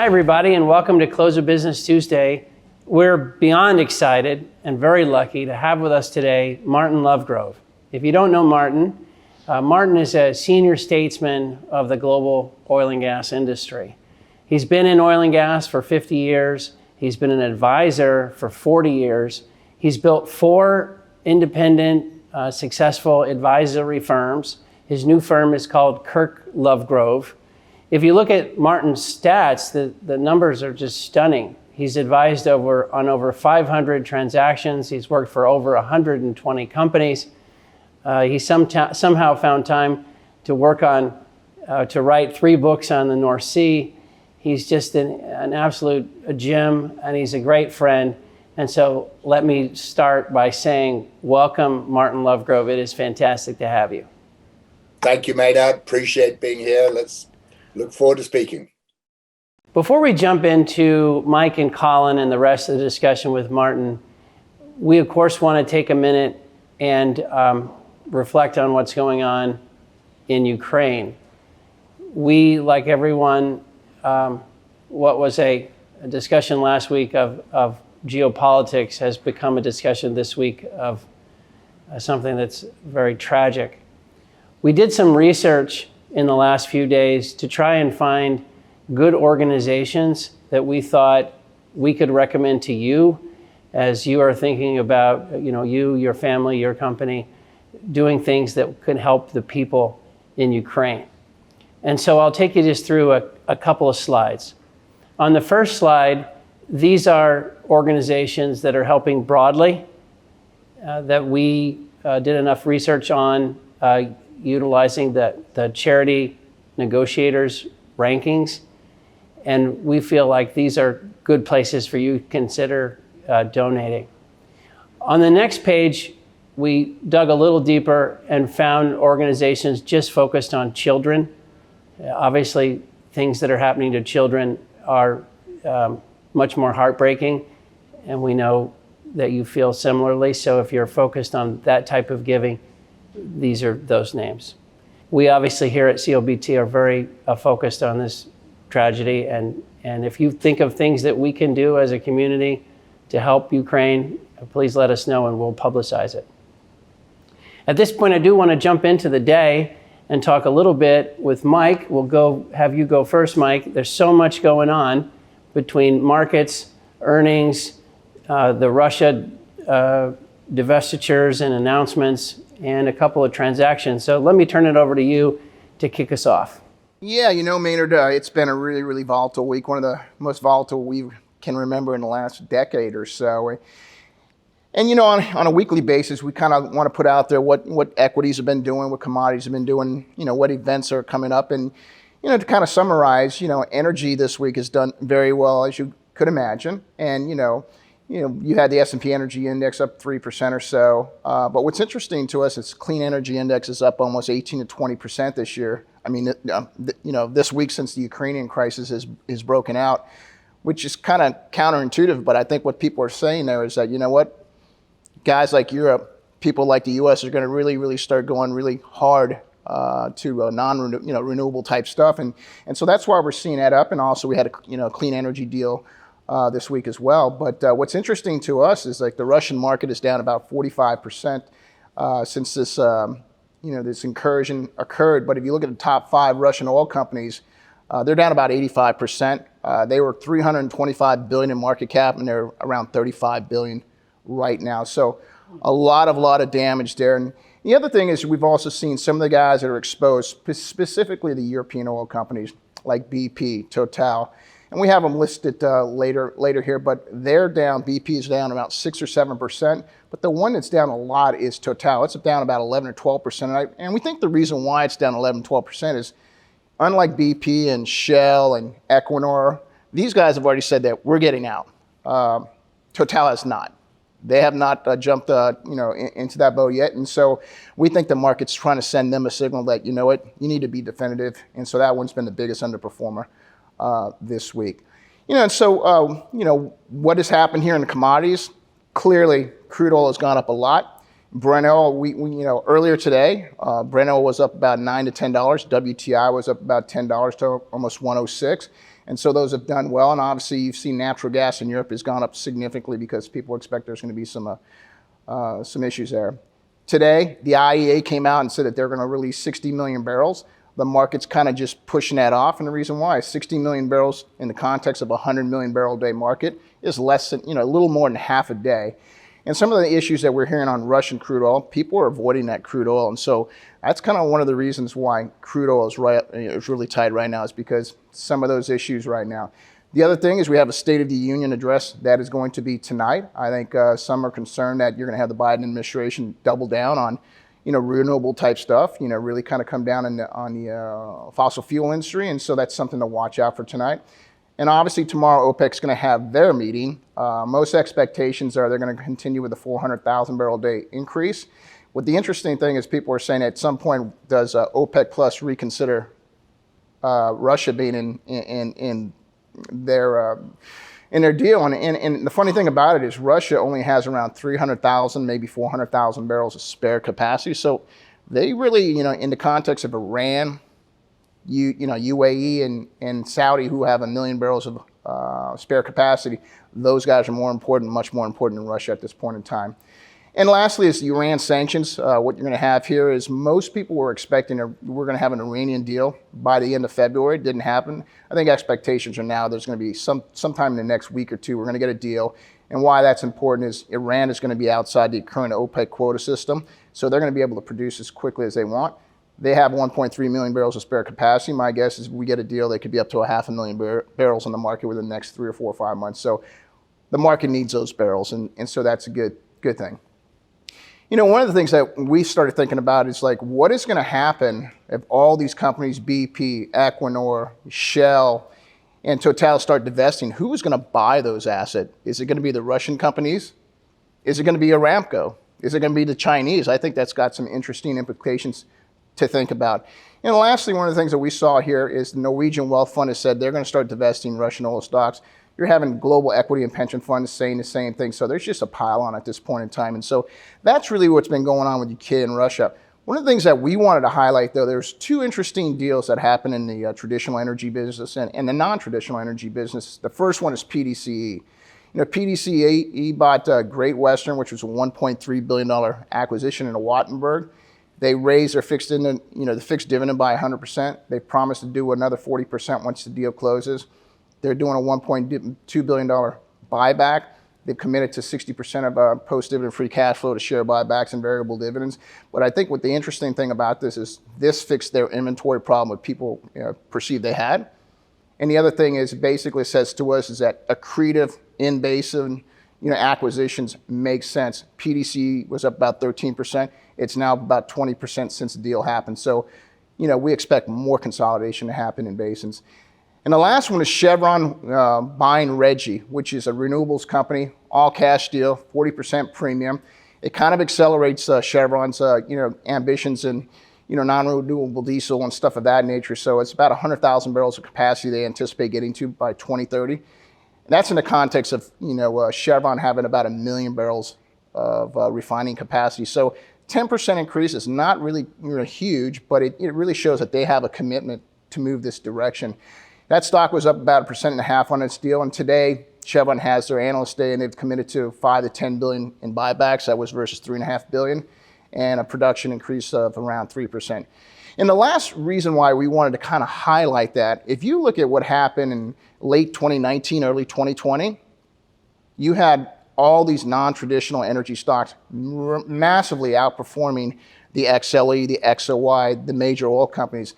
Hi, everybody, and welcome to Close of Business Tuesday. We're beyond excited and very lucky to have with us today Martin Lovegrove. If you don't know Martin, Martin is a senior statesman of the global oil and gas industry. He's been in oil and gas for 50 years. He's been an advisor for 40 years. He's built 4 independent, successful advisory firms. His new firm is called Lovegrove. If you look at Martin's stats, the numbers are just stunning. He's advised on over 500 transactions. He's worked for over 120 companies. He somehow found time to work on, to write 3 books on the North Sea. He's just an absolute gem, and he's a great friend. And so let me start by saying, welcome, Martin Lovegrove. It is fantastic to have you. Thank you, Maynard. Appreciate being here. Let's look forward to speaking. Before we jump into Mike and Colin and the rest of the discussion with Martin, we of course want to take a minute and reflect on what's going on in Ukraine. We, like everyone, what was a discussion last week of geopolitics has become a discussion this week of something that's very tragic. We did some research in the last few days to try and find good organizations that we thought we could recommend to you as you are thinking about, you, your family, your company, doing things that could help the people in Ukraine. And so I'll take you just through a couple of slides. On the first slide, these are organizations that are helping broadly, that we did enough research on, utilizing the charity negotiators rankings. And we feel like these are good places for you to consider donating. On the next page, we dug a little deeper and found organizations just focused on children. Obviously, things that are happening to children are much more heartbreaking, and we know that you feel similarly. So if you're focused on that type of giving, these are those names. We obviously here at COBT are very focused on this tragedy, and if you think of things that we can do as a community to help Ukraine, please let us know and we'll publicize it. At this point, I do want to jump into the day and talk a little bit with Mike. We'll have you go first, Mike. There's so much going on between markets, earnings, the Russia divestitures and announcements, and a couple of transactions. So let me turn it over to you to kick us off. Yeah, Maynard, it's been a really, really volatile week, one of the most volatile we can remember in the last decade or so. And, on a weekly basis, we kind of want to put out there what equities have been doing, what commodities have been doing, what events are coming up. And, to kind of summarize, energy this week has done very well, as you could imagine. And, you had the S&P Energy Index up 3% or so. But what's interesting to us is Clean Energy Index is up almost 18 to 20% this year. I mean, this week since the Ukrainian crisis is broken out, which is kind of counterintuitive. But I think what people are saying there is that, guys like Europe, people like the U.S. are going to really, really start going really hard to renewable type stuff. And so that's why we're seeing that up. And also we had a clean energy deal this week as well. But what's interesting to us is the Russian market is down about 45% since this this incursion occurred. But if you look at the top 5 Russian oil companies, they're down about 85%. They were $325 billion in market cap, and they're around $35 billion right now. So a lot of damage there. And the other thing is we've also seen some of the guys that are exposed, specifically the European oil companies like BP, Total. And we have them listed later here, but they're down. BP is down about 6 or 7%. But the one that's down a lot is Total. It's down about 11 or 12%. And we think the reason why it's down 11, 12% is, unlike BP and Shell and Equinor, these guys have already said that we're getting out. Total has not. They have not jumped into that boat yet. And so we think the market's trying to send them a signal that, you need to be definitive. And so that one's been the biggest underperformer this week. And so, what has happened here in the commodities? Clearly, crude oil has gone up a lot. Brent oil, we earlier today, Brent oil was up about $9 to $10. WTI was up about $10 to almost 106. And so those have done well. And obviously you've seen natural gas in Europe has gone up significantly because people expect there's going to be some issues there. Today, the IEA came out and said that they're going to release 60 million barrels. The market's kind of just pushing that off. And the reason why is 60 million barrels in the context of a 100 million barrel a day market is less than, a little more than half a day. And some of the issues that we're hearing on Russian crude oil, people are avoiding that crude oil. And so that's kind of one of the reasons why crude oil is really tight right now, is because some of those issues right now. The other thing is we have a State of the Union address that is going to be tonight. I think some are concerned that you're going to have the Biden administration double down on, renewable type stuff, really kind of come down on the fossil fuel industry. And so that's something to watch out for tonight. And obviously tomorrow OPEC's going to have their meeting. Most expectations are they're going to continue with the 400,000 barrel a day increase. What the interesting thing is people are saying at some point, does OPEC Plus reconsider Russia being in their deal? And the funny thing about it is Russia only has around 300,000, maybe 400,000 barrels of spare capacity. So they really, in the context of Iran, UAE and Saudi, who have 1 million barrels of spare capacity, those guys are more important, much more important than Russia at this point in time. And lastly is the Iran sanctions. What you're going to have here is most people were expecting we're going to have an Iranian deal by the end of February. It didn't happen. I think expectations are now there's going to be sometime in the next week or two, we're going to get a deal. And why that's important is Iran is going to be outside the current OPEC quota system. So they're going to be able to produce as quickly as they want. They have 1.3 million barrels of spare capacity. My guess is if we get a deal, they could be up to 500,000 barrels on the market within the next 3 or 4 or 5 months. So the market needs those barrels. And so that's a good thing. One of the things that we started thinking about is like, what is going to happen if all these companies, BP, Equinor, Shell, and Total start divesting? Who is going to buy those assets? Is it going to be the Russian companies? Is it going to be Aramco? Is it going to be the Chinese? I think that's got some interesting implications to think about. And lastly, one of the things that we saw here is the Norwegian Wealth Fund has said they're going to start divesting Russian oil stocks. You're having global equity and pension funds saying the same thing. So there's just a pile on at this point in time. And so that's really what's been going on with Ukraine and Russia. One of the things that we wanted to highlight, though, there's 2 interesting deals that happen in the traditional energy business and the non-traditional energy business. The first one is PDCE. PDCE bought Great Western, which was a $1.3 billion acquisition in Wattenberg. They raised their fixed dividend by 100%. They promised to do another 40% once the deal closes. They're doing a $1.2 billion buyback. They've committed to 60% of post-dividend free cash flow to share buybacks and variable dividends. But I think what the interesting thing about this is this fixed their inventory problem what people perceived they had. And the other thing is it basically says to us is that accretive in-basin acquisitions make sense. PDC was up about 13%. It's now about 20% since the deal happened. So, we expect more consolidation to happen in basins. And the last one is Chevron buying Reggie, which is a renewables company, all cash deal, 40% premium. It kind of accelerates Chevron's ambitions in non-renewable diesel and stuff of that nature. So it's about 100,000 barrels of capacity they anticipate getting to by 2030. And that's in the context of Chevron having about 1 million barrels of refining capacity. So 10% increase is not really huge, but it really shows that they have a commitment to move this direction. That stock was up about 1.5% on its deal, and today Chevron has their analyst day, and they've committed to $5 to $10 billion in buybacks. That was versus $3.5 billion, and a production increase of around 3%. And the last reason why we wanted to kind of highlight that, if you look at what happened in late 2019, early 2020, you had all these non-traditional energy stocks massively outperforming the XLE, the XOY, the major oil companies.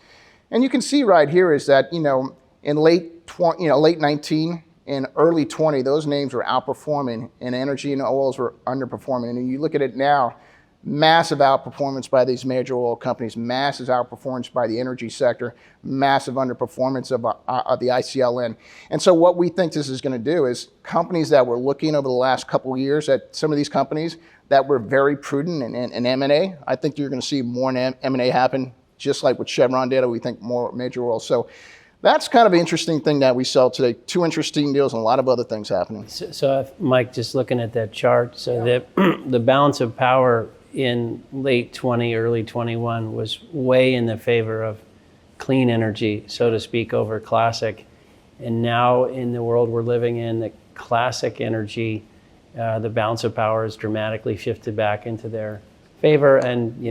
And you can see right here is that, in late 19 and early 20, those names were outperforming, and energy and oils were underperforming. And you look at it now, massive outperformance by these major oil companies, massive outperformance by the energy sector, massive underperformance of the ICLN. And so what we think this is going to do is companies that were looking over the last couple of years at some of these companies that were very prudent in M&A, I think you're going to see more M&A happen, just like what Chevron did, we think more major oil. So that's kind of an interesting thing that we saw today. 2 interesting deals and a lot of other things happening. So Mike, just looking at that chart, so the balance of power in late 20, early 21 was way in the favor of clean energy, so to speak, over classic. And now in the world we're living in, the classic energy, the balance of power is dramatically shifted back into their favor. And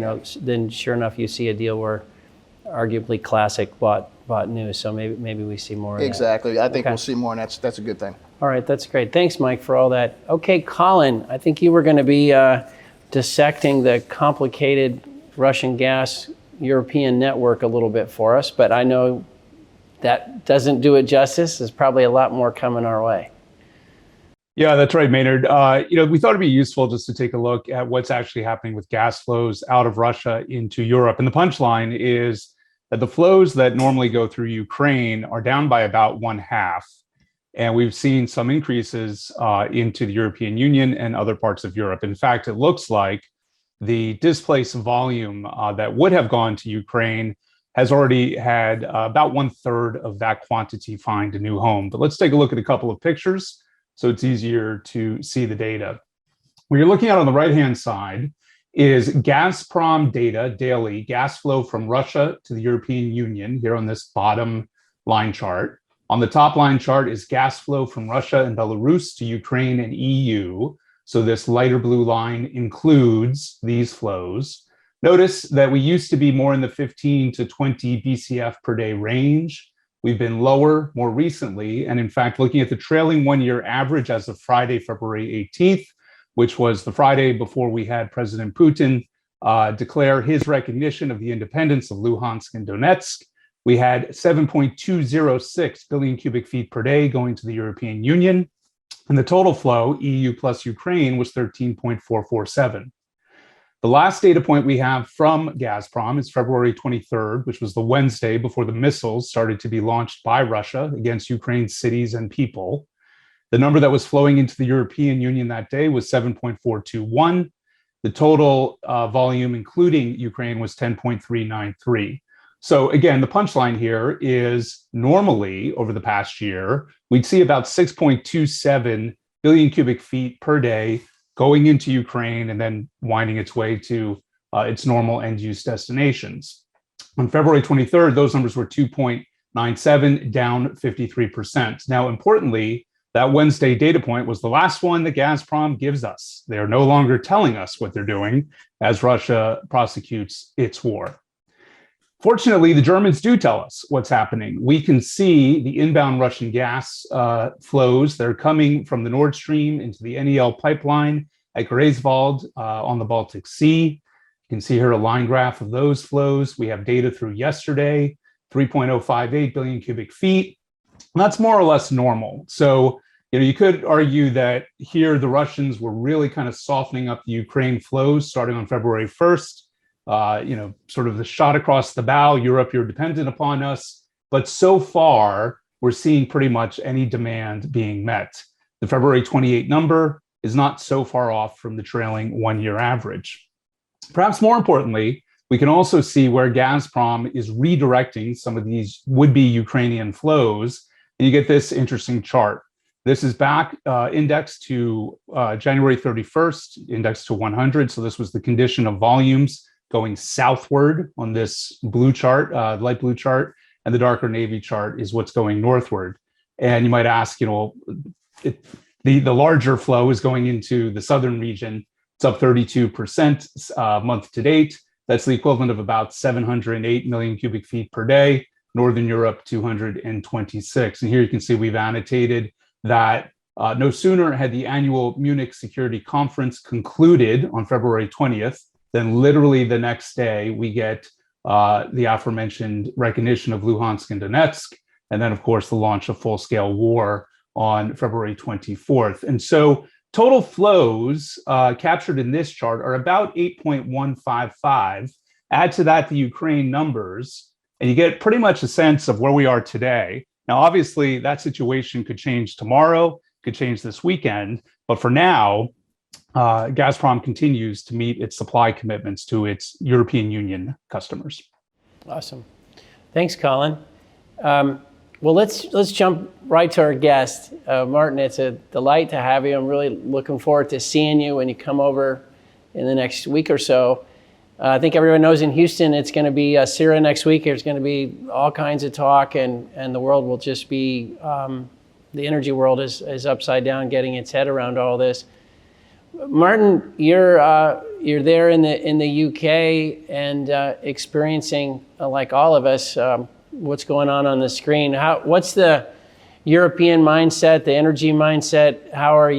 then sure enough, you see a deal where arguably classic bought new. So maybe we see more of that. Exactly. I think we'll see more, and that's a good thing. All right, that's great. Thanks, Mike, for all that. Okay, Colin, I think you were going to be dissecting the complicated Russian gas European network a little bit for us, but I know that doesn't do it justice. There's probably a lot more coming our way. Yeah, that's right, Maynard. We thought it'd be useful just to take a look at what's actually happening with gas flows out of Russia into Europe. And the punchline is that the flows that normally go through Ukraine are down by about 1/2. And we've seen some increases into the European Union and other parts of Europe. In fact, it looks like the displaced volume that would have gone to Ukraine has already had about 1/3 of that quantity find a new home. But let's take a look at a couple of pictures so it's easier to see the data. What you're looking at on the right-hand side is Gazprom data, daily gas flow from Russia to the European Union here on this bottom line chart. On the top line chart is gas flow from Russia and Belarus to Ukraine and EU. So this lighter blue line includes these flows. Notice that we used to be more in the 15 to 20 BCF per day range. We've been lower more recently. And in fact, looking at the trailing 1-year average as of Friday, February 18th, which was the Friday before we had President Putin declare his recognition of the independence of Luhansk and Donetsk, we had 7.206 billion cubic feet per day going to the European Union. And the total flow, EU plus Ukraine, was 13.447. The last data point we have from Gazprom is February 23rd, which was the Wednesday before the missiles started to be launched by Russia against Ukraine's cities and people. The number that was flowing into the European Union that day was 7.421. The total volume, including Ukraine, was 10.393. So again, the punchline here is normally over the past year, we'd see about 6.27 billion cubic feet per day going into Ukraine and then winding its way to its normal end-use destinations. On February 23rd, those numbers were 2.97, down 53%. Now, importantly, that Wednesday data point was the last one that Gazprom gives us. They are no longer telling us what they're doing as Russia prosecutes its war. Fortunately, the Germans do tell us what's happening. We can see the inbound Russian gas flows that are coming from the Nord Stream into the NEL pipeline at Greifswald on the Baltic Sea. You can see here a line graph of those flows. We have data through yesterday, 3.058 billion cubic feet. And that's more or less normal. So, you could argue that here the Russians were really kind of softening up the Ukraine flows starting on February 1st. Sort of the shot across the bow, Europe, you're dependent upon us. But so far, we're seeing pretty much any demand being met. The February 28 number is not so far off from the trailing 1-year average. Perhaps more importantly, we can also see where Gazprom is redirecting some of these would-be Ukrainian flows. And you get this interesting chart. This is back indexed to January 31st, indexed to 100. So this was the condition of volumes going southward on this blue chart, light blue chart, and the darker navy chart is what's going northward. And you might ask, the larger flow is going into the southern region. It's up 32% month to date. That's the equivalent of about 708 million cubic feet per day. Northern Europe, 226. And here you can see we've annotated that no sooner had the annual Munich Security Conference concluded on February 20th, then literally the next day we get the aforementioned recognition of Luhansk and Donetsk, and then of course the launch of full-scale war on February 24th. And so total flows captured in this chart are about 8.155. Add to that the Ukraine numbers, and you get pretty much a sense of where we are today. Now, obviously, that situation could change tomorrow, could change this weekend, but for now, Gazprom continues to meet its supply commitments to its European Union customers. Awesome. Thanks, Colin. Well, let's jump right to our guest. Martin, it's a delight to have you. I'm really looking forward to seeing you when you come over in the next week or so. I think everyone knows in Houston it's going to be Syria next week. There's going to be all kinds of talk, and the world will just be, the energy world is upside down, getting its head around all this. Martin, you're there in the UK and experiencing, like all of us, what's going on the screen. What's the European mindset, the energy mindset? How are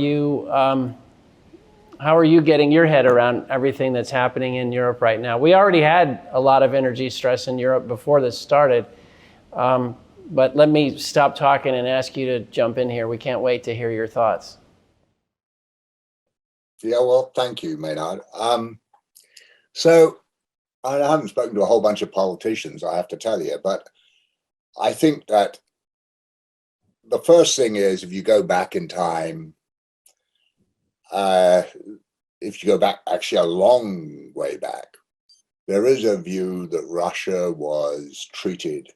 you getting your head around everything that's happening in Europe right now? We already had a lot of energy stress in Europe before this started, but let me stop talking and ask you to jump in here. We can't wait to hear your thoughts. Yeah, well, thank you, Maynard. So I haven't spoken to a whole bunch of politicians, I have to tell you, but I think that the first thing is, if you go back in time, if you go back actually a long way back, there is a view that Russia was treated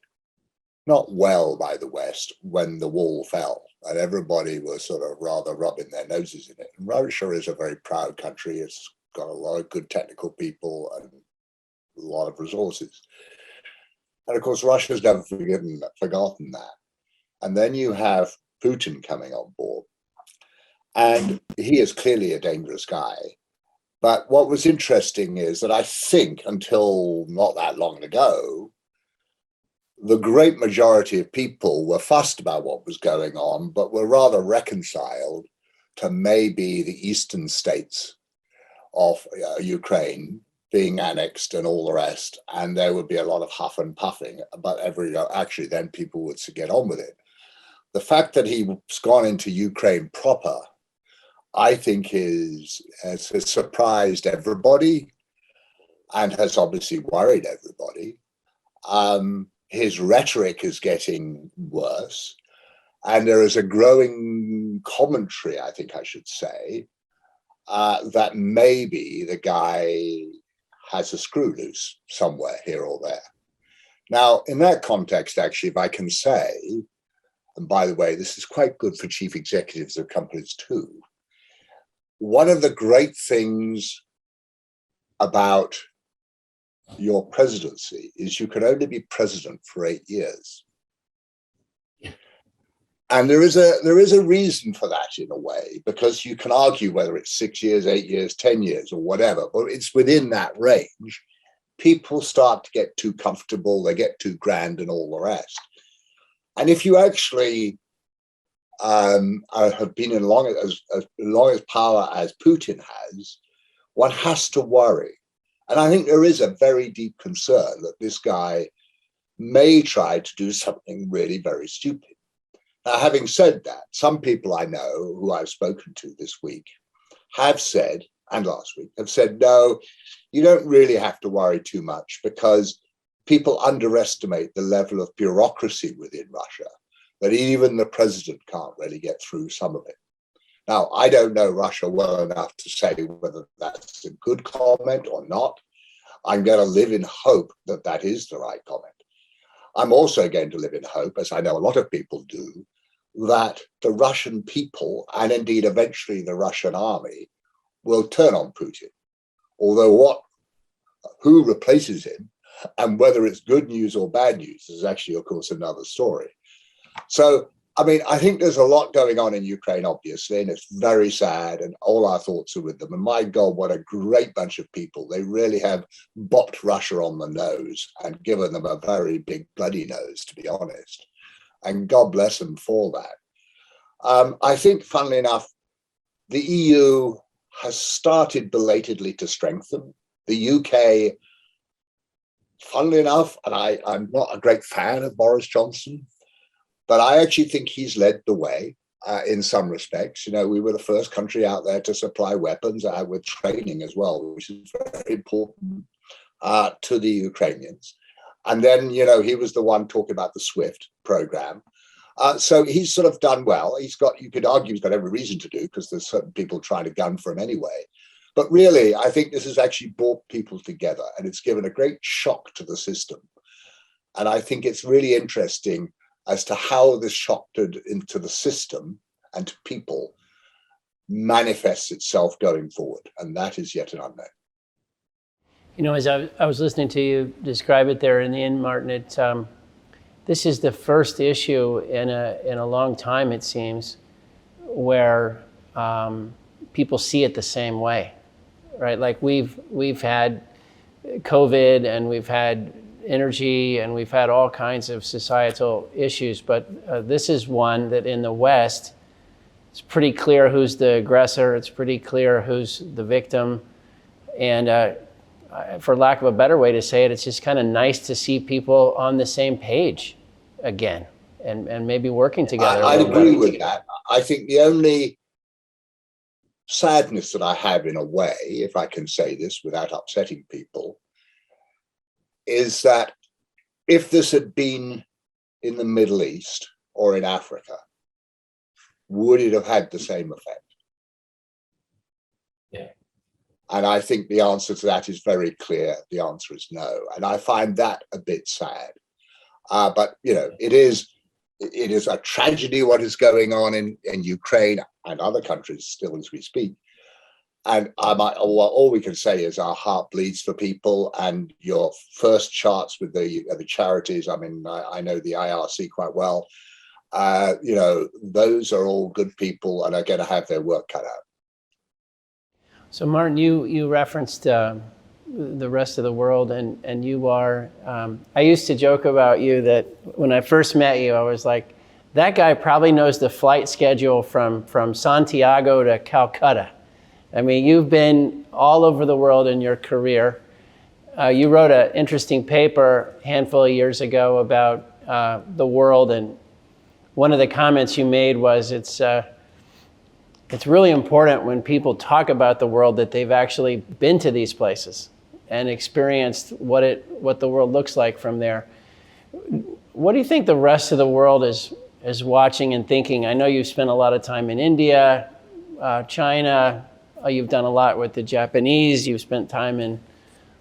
not well by the West when the wall fell, and everybody was sort of rather rubbing their noses in it. And Russia is a very proud country. It's got a lot of good technical people and a lot of resources. And of course, Russia's never forgotten that. And then you have Putin coming on board. And he is clearly a dangerous guy. But what was interesting is that I think until not that long ago, the great majority of people were fussed about what was going on, but were rather reconciled to maybe the eastern states of Ukraine being annexed and all the rest. And there would be a lot of huff and puffing, but actually then people would get on with it. The fact that he's gone into Ukraine proper, I think has surprised everybody and has obviously worried everybody. His rhetoric is getting worse, and there is a growing commentary, I think I should say, that maybe the guy has a screw loose somewhere here or there. Now, in that context, actually, if I can say, and by the way, this is quite good for chief executives of companies too, one of the great things about your presidency is you can only be president for 8 years. And there is a reason for that in a way, because you can argue whether it's 6 years, 8 years, 10 years or whatever, but it's within that range. People start to get too comfortable, they get too grand and all the rest. And if you actually have been in as long as power as Putin has, one has to worry. And I think there is a very deep concern that this guy may try to do something really very stupid. Now, having said that, some people I know who I've spoken to this week have said, and last week, have said, no, you don't really have to worry too much because people underestimate the level of bureaucracy within Russia, that even the president can't really get through some of it. Now, I don't know Russia well enough to say whether that's a good comment or not. I'm going to live in hope that that is the right comment. I'm also going to live in hope, as I know a lot of people do, that the Russian people, and indeed eventually the Russian army, will turn on Putin. Although who replaces him and whether it's good news or bad news is actually, of course, another story. So, I mean, I think there's a lot going on in Ukraine, obviously, and it's very sad, and all our thoughts are with them. And my God, what a great bunch of people. They really have bopped Russia on the nose and given them a very big bloody nose, to be honest. And God bless them for that. I think, funnily enough, the EU has started belatedly to strengthen. The UK, funnily enough, and I'm not a great fan of Boris Johnson, but I actually think he's led the way in some respects. You know, we were the first country out there to supply weapons with training as well, which is very important to the Ukrainians. And then, you know, he was the one talking about the SWIFT program. So he's sort of done well. You could argue he's got every reason to do, because there's certain people trying to gun for him anyway. But really, I think this has actually brought people together, and it's given a great shock to the system. And I think it's really interesting as to how this shock into the system and to people manifests itself going forward. And that is yet an unknown. As I was listening to you describe it there in the end, Martin, this is the first issue in a long time, it seems, where people see it the same way, right? Like we've had COVID and we've had energy and we've had all kinds of societal issues, but this is one that in the West, it's pretty clear who's the aggressor. It's pretty clear who's the victim. And for lack of a better way to say it, it's just kind of nice to see people on the same page again and maybe working together. I agree with that. I think the only sadness that I have, in a way, if I can say this without upsetting people, is that if this had been in the Middle East or in Africa, would it have had the same effect? Yeah. And I think the answer to that is very clear. The answer is no. And I find that a bit sad. But, it is a tragedy what is going on in Ukraine and other countries still as we speak. And all we can say is our heart bleeds for people. And your first charts with the charities, I know the IRC quite well. Those are all good people and are going to have their work cut out. So, Martin, you referenced the rest of the world, and you are. I used to joke about you that when I first met you, I was like, that guy probably knows the flight schedule from Santiago to Calcutta. I mean, you've been all over the world in your career. You wrote an interesting paper a handful of years ago about the world, and one of the comments you made was it's really important when people talk about the world that they've actually been to these places and experienced what the world looks like from there. What do you think the rest of the world is watching and thinking? I know you've spent a lot of time in India, China. You've done a lot with the Japanese. You've spent time in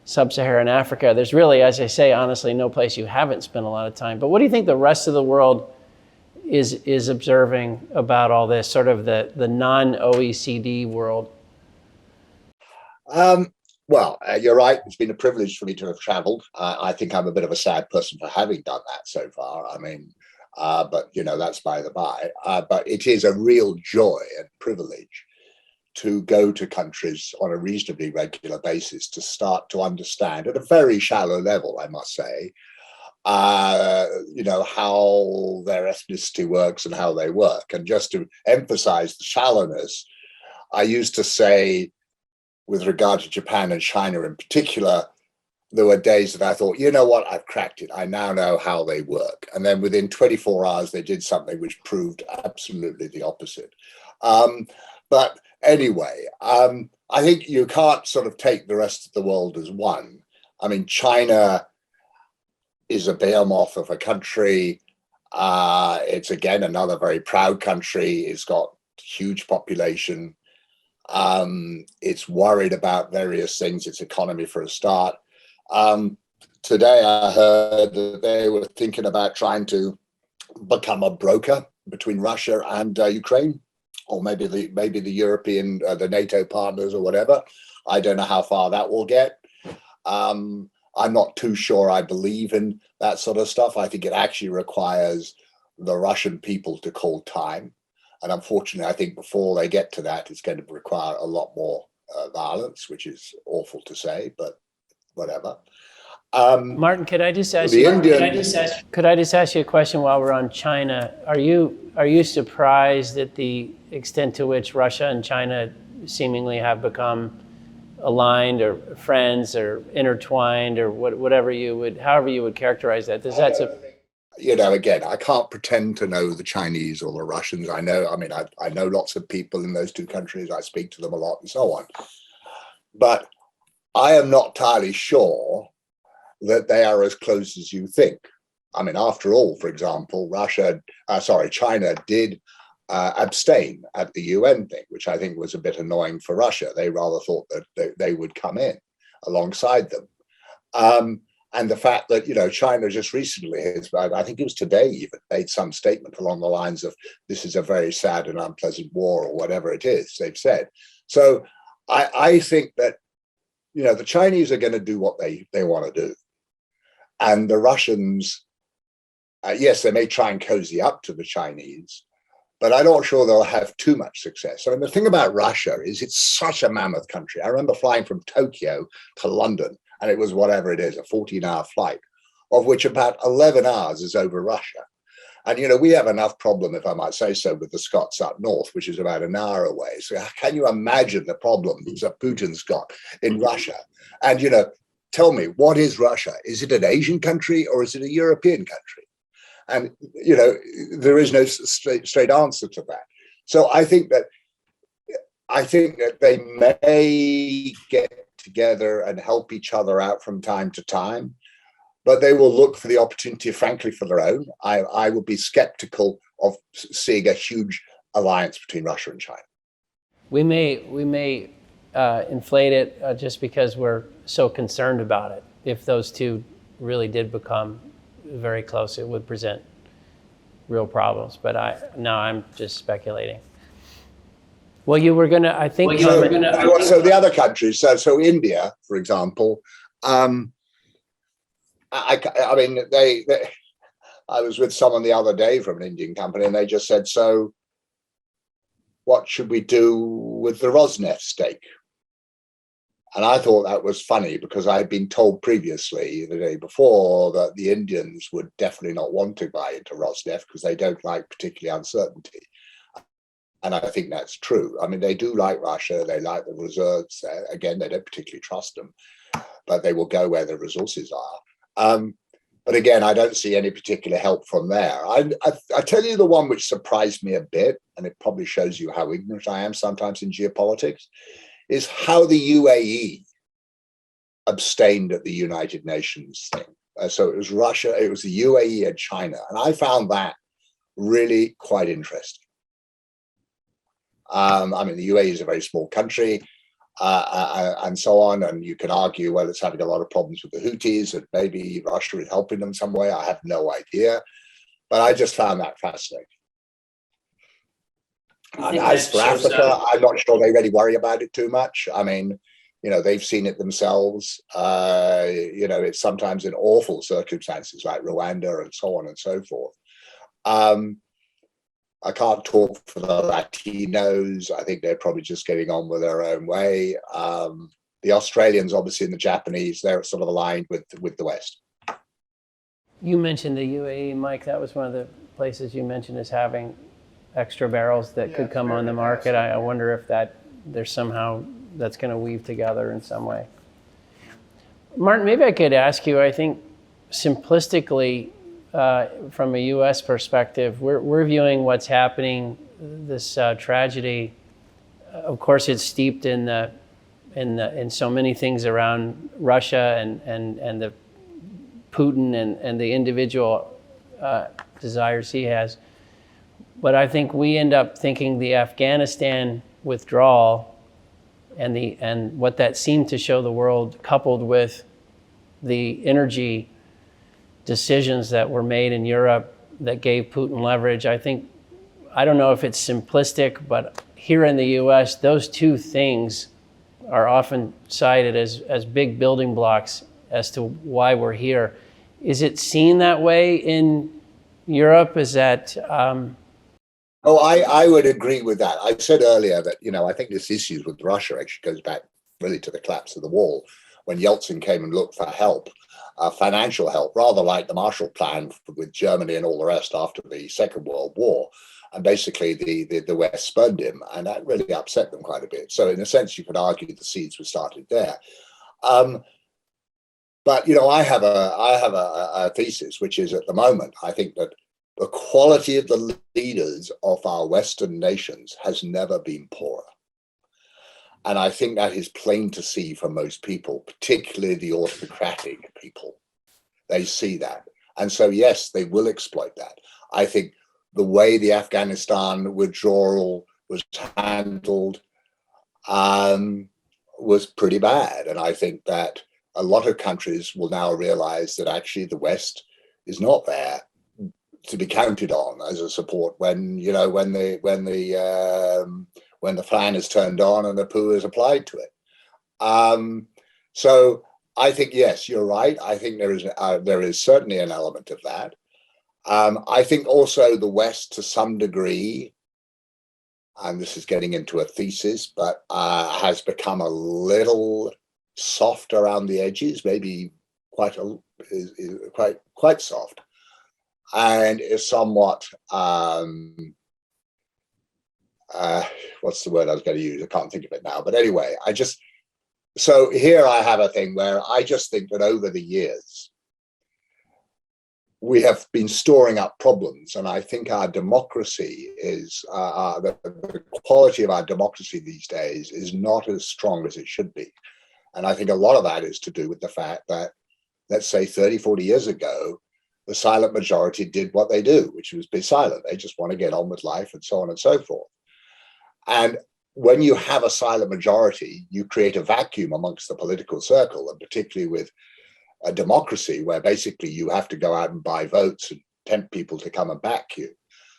sub-Saharan Africa. There's really, as I say, honestly, no place you haven't spent a lot of time. But what do you think the rest of the world is observing about all this, sort of the non-OECD world? Well, you're right. It's been a privilege for me to have traveled. I think I'm a bit of a sad person for having done that so far. But that's by the by. But it is a real joy and privilege to go to countries on a reasonably regular basis to start to understand at a very shallow level, I must say, how their ethnicity works and how they work. And just to emphasize the shallowness, I used to say, with regard to Japan and China in particular, there were days that I thought, you know what, I've cracked it. I now know how they work. And then within 24 hours, they did something which proved absolutely the opposite. But anyway, I think you can't sort of take the rest of the world as one. China is a behemoth of a country. It's, again, another very proud country. It's got huge population. It's worried about various things, its economy for a start. Today I heard that they were thinking about trying to become a broker between Russia and Ukraine, or maybe the European, the NATO partners or whatever. I don't know how far that will get. I'm not too sure I believe in that sort of stuff. I think it actually requires the Russian people to call time. And unfortunately, I think before they get to that, it's going to require a lot more violence, which is awful to say, but whatever. Martin, could I just ask you? Could I just ask you a question while we're on China? Are you surprised at the extent to which Russia and China seemingly have become aligned or friends or intertwined or however you would characterize that? Again, I can't pretend to know the Chinese or the Russians. I know lots of people in those two countries. I speak to them a lot and so on. But I am not entirely sure that they are as close as you think. After all, for example, China did abstain at the UN thing, which I think was a bit annoying for Russia. They rather thought that they would come in alongside them. And the fact that, China just recently I think it was today even, made some statement along the lines of, this is a very sad and unpleasant war, or whatever it is they've said. So I think that, the Chinese are going to do what they want to do. And the Russians, yes, they may try and cozy up to the Chinese, but I'm not sure they'll have too much success. I mean, the thing about Russia is it's such a mammoth country. I remember flying from Tokyo to London, and it was whatever it is, a 14-hour flight, of which about 11 hours is over Russia. And, we have enough problem, if I might say so, with the Scots up north, which is about an hour away. So can you imagine the problems that Putin's got in Russia? And, tell me, what is Russia? Is it an Asian country or is it a European country? And, there is no straight answer to that. So I think that they may get together and help each other out from time to time, but they will look for the opportunity, frankly, for their own. I would be skeptical of seeing a huge alliance between Russia and China. We may inflate it just because we're so concerned about it. If those two really did become very close, it would present real problems. But I'm just speculating. Well, you were gonna, I think. So the other countries, so India, for example. I mean, I was with someone the other day from an Indian company, and they just said, so what should we do with the Rosneft stake? And I thought that was funny because I had been told previously the day before that the Indians would definitely not want to buy into Rosneft because they don't like particularly uncertainty. And I think that's true. I mean, they do like Russia. They like the reserves. Again, they don't particularly trust them, but they will go where the resources are. But again, I don't see any particular help from there. I tell you the one which surprised me a bit, and it probably shows you how ignorant I am sometimes in geopolitics, is how the UAE abstained at the United Nations thing. So it was Russia, it was the UAE and China. And I found that really quite interesting. I mean, the UAE is a very small country. And so on. And you can argue, well, it's having a lot of problems with the Houthis and maybe Russia is helping them some way. I have no idea. But I just found that fascinating. And as for Africa, I'm not sure they really worry about it too much. I mean, they've seen it themselves. It's sometimes in awful circumstances like Rwanda and so on and so forth. I can't talk for the Latinos. I think they're probably just getting on with their own way. The Australians, obviously, and the Japanese, they're sort of aligned with the West. You mentioned the UAE, Mike. That was one of the places you mentioned as having extra barrels that could come on the market. I wonder if there's somehow that's going to weave together in some way. Martin, maybe I could ask you, I think simplistically, from a U.S. perspective, we're viewing what's happening, this tragedy. Of course, it's steeped in so many things around Russia and the Putin and the individual desires he has. But I think we end up thinking the Afghanistan withdrawal and what that seemed to show the world, coupled with the energy decisions that were made in Europe that gave Putin leverage. I don't know if it's simplistic, but here in the US, those two things are often cited as big building blocks as to why we're here. Is it seen that way in Europe? Is that... I would agree with that. I said earlier that, I think this issue with Russia actually goes back really to the collapse of the wall, when Yeltsin came and looked for help. Financial help, rather like the Marshall Plan with Germany and all the rest after the Second World War. And basically the West spurned him, and that really upset them quite a bit. So in a sense, you could argue the seeds were started there. But I have a thesis, which is at the moment, I think that the quality of the leaders of our Western nations has never been poorer. And I think that is plain to see for most people, particularly the autocratic people. They see that. And so, yes, they will exploit that. I think the way the Afghanistan withdrawal was handled was pretty bad. And I think that a lot of countries will now realize that actually the West is not there to be counted on as a support when the fan is turned on and the poo is applied to it. So I think, yes, you're right. I think there is certainly an element of that. I think also the West, to some degree, and this is getting into a thesis, but has become a little soft around the edges, maybe quite soft, and is somewhat what's the word I was going to use? I can't think of it now. But anyway, so here I have a thing where I just think that over the years, we have been storing up problems. And I think our democracy is, the quality of our democracy these days is not as strong as it should be. And I think a lot of that is to do with the fact that, let's say 30, 40 years ago, the silent majority did what they do, which was be silent. They just want to get on with life and so on and so forth. And when you have a silent majority, you create a vacuum amongst the political circle, and particularly with a democracy where basically you have to go out and buy votes and tempt people to come and back you.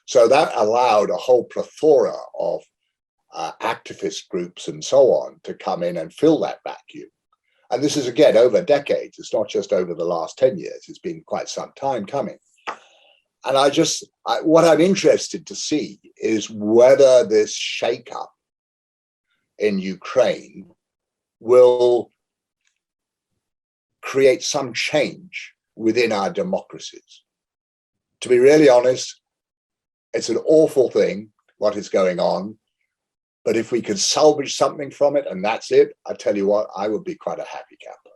So that allowed a whole plethora of activist groups and so on to come in and fill that vacuum. And this is, again, over decades. It's not just over the last 10 years. It's been quite some time coming. And what I'm interested to see is whether this shakeup in Ukraine will create some change within our democracies. To be really honest, it's an awful thing, what is going on. But if we could salvage something from it and that's it, I tell you what, I would be quite a happy camper.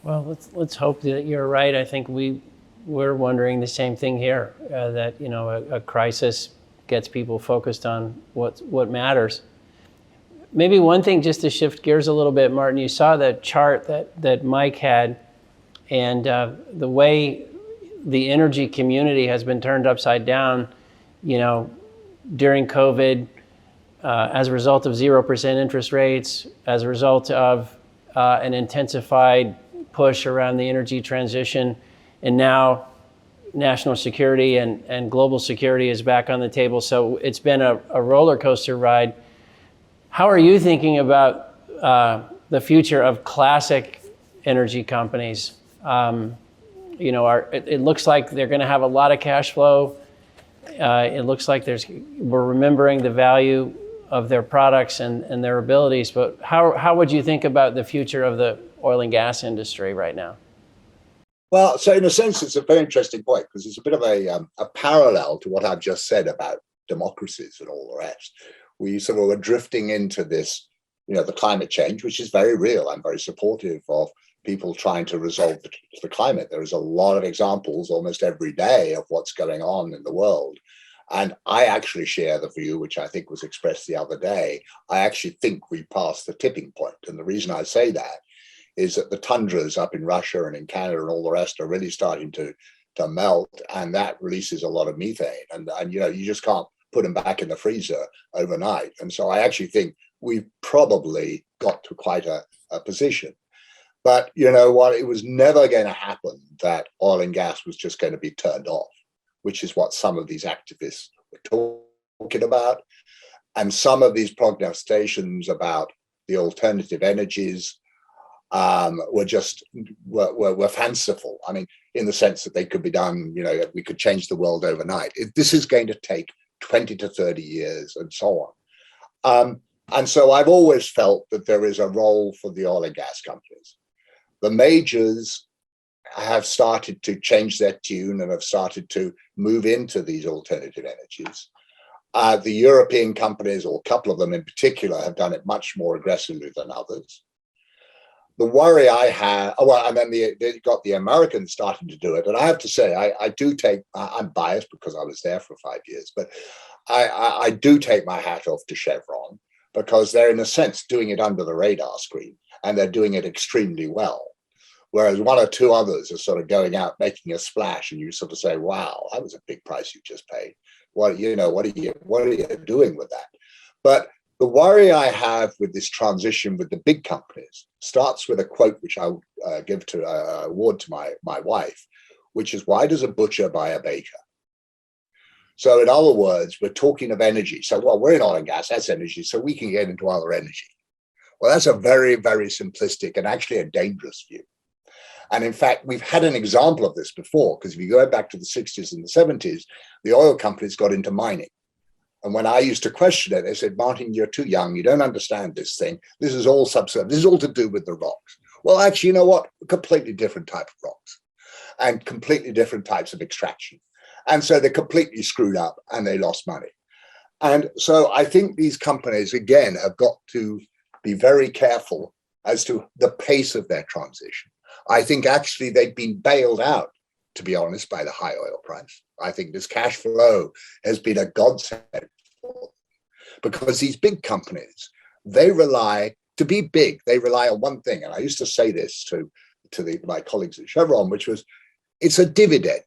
Well, let's hope that you're right. I think we're wondering the same thing here, that a crisis gets people focused on what matters. Maybe one thing, just to shift gears a little bit, Martin, you saw the chart that Mike had, and the way the energy community has been turned upside down, during COVID, as a result of 0% interest rates, as a result of an intensified push around the energy transition, and now national security and global security is back on the table. So it's been a roller coaster ride. How are you thinking about the future of classic energy companies? It looks like they're going to have a lot of cash flow. It looks like we're remembering the value of their products and their abilities. But how would you think about the future of the oil and gas industry right now? Well, so in a sense, it's a very interesting point, because it's a bit of a parallel to what I've just said about democracies and all the rest. We sort of are drifting into this, the climate change, which is very real. I'm very supportive of people trying to resolve the climate. There is a lot of examples almost every day of what's going on in the world. And I actually share the view, which I think was expressed the other day. I actually think we passed the tipping point. And the reason I say that is that the tundras up in Russia and in Canada and all the rest are really starting to melt, and that releases a lot of methane. And you just can't put them back in the freezer overnight. And so I actually think we've probably got to quite a position. But you know what? It was never going to happen that oil and gas was just going to be turned off, which is what some of these activists were talking about. And some of these prognostications about the alternative energies were fanciful. I mean, in the sense that they could be done, we could change the world overnight. This is going to take 20 to 30 years and so on. And so I've always felt that there is a role for the oil and gas companies. The majors have started to change their tune and have started to move into these alternative energies. The European companies, or a couple of them in particular, have done it much more aggressively than others. The worry I have, and then they got the Americans starting to do it. And I have to say, I'm biased because I was there for 5 years, but I do take my hat off to Chevron, because they're in a sense doing it under the radar screen, and they're doing it extremely well. Whereas one or two others are sort of going out, making a splash, and you sort of say, wow, that was a big price you just paid. What are you doing with that? But the worry I have with this transition with the big companies starts with a quote which I'll give to award to my wife, which is, why does a butcher buy a baker? So in other words, we're talking of energy. So, we're in oil and gas, that's energy, so we can get into other energy. Well, that's a very, very simplistic and actually a dangerous view. And in fact, we've had an example of this before, because if you go back to the 60s and the 70s, the oil companies got into mining. And when I used to question it, they said, Martin, you're too young. You don't understand this thing. This is all subsurface. This is all to do with the rocks. Well, actually, you know what? A completely different type of rocks and completely different types of extraction. And so they completely screwed up and they lost money. And so I think these companies, again, have got to be very careful as to the pace of their transition. I think actually they've been bailed out, to be honest, by the high oil price. I think this cash flow has been a godsend for them, because these big companies, they rely, to be big, they rely on one thing. And I used to say this to my colleagues at Chevron, which was, it's a dividend.